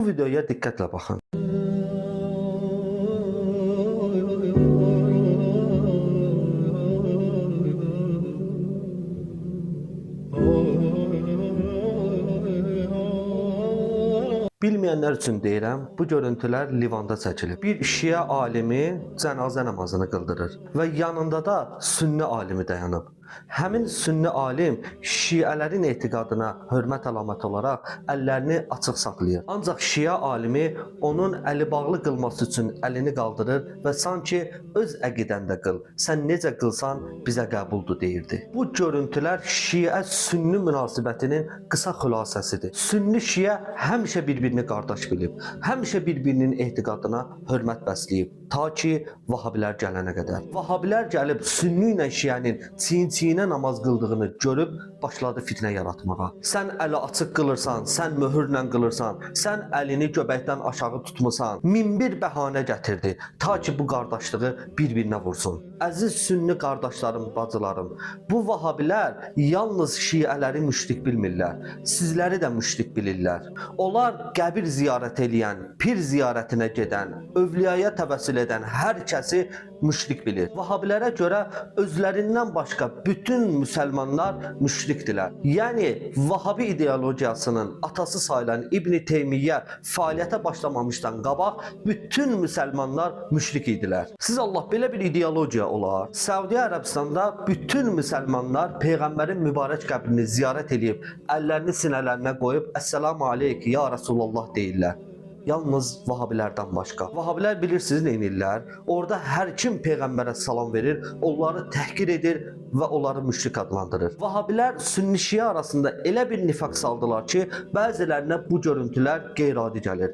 Bu videoya diqqətlə baxın. Bilməyənlər üçün deyirəm, bu görüntülər Livanda çəkilib. Bir şiə alimi cənazə namazını qıldırır və yanında da sünni alimi dayanıb. Həmin sünni alim şiələrin etiqadına hörmət əlaməti olaraq əllərini açıq saxlayır. Ancaq şiə alimi onun əli bağlı qılması üçün əlini qaldırır və sanki öz əqidəndə qıl, sən necə qılsan bizə qəbuldur deyirdi. Bu görüntülər şiə-sünni münasibətinin qısa xülasəsidir. Sünni şiə həmişə bir-birini qardaş bilib, həmişə bir-birinin etiqadına hörmət bəsləyib. Ta ki Vahabilər gələnə qədər. Vahabilər gəlib sünni ilə şiənin çiyin-çiyinə namaz qıldığını görüb başladı fitnə yaratmağa. Sən əli açıq qılırsan, sən möhürlə qılırsan, sən əlini göbəkdən aşağı tutmusan. Min bir bəhanə gətirdi. Ta ki bu qardaşlığı bir-birinə vursun. Əziz sünni qardaşlarım, bacılarım, bu Vahabilər yalnız şiələri müşrik bilmirlər. Sizləri də müşrik bilirlər. Onlar qəbir ziyarət edən, pir ziyarətinə gedən, övliyaya təvəssül edən hər kəsi müşrik bilir. Vahabilərə görə özlərindən başqa bütün müsəlmanlar müşrikdirlər. Yəni Vahabi ideologiyasının atası sayılan İbn Teymiyyə fəaliyyətə başlamamışdan qabaq bütün müsəlmanlar müşrik idilər. Siz Allah belə bir ideologiya olar. Səudiyyə Ərəbistanda bütün müsəlmanlar peyğəmbərin mübarək qəbrini ziyarət edib, əllərini sinələrinə qoyub "Əssalamu aleyk ya Rasulullah" deyirlər. Yalnız Vahabilərdən başqa. Vahabilər bilirsiniz nə edirlər? Orada hər kim peyğəmbərə salam verir, onları təhqir edir və onları müşrik adlandırır. Vahabilər sünni şiə arasında elə bir nifaq saldılar ki, bəzilərinə bu görüntülər qeyri-adi gəlir.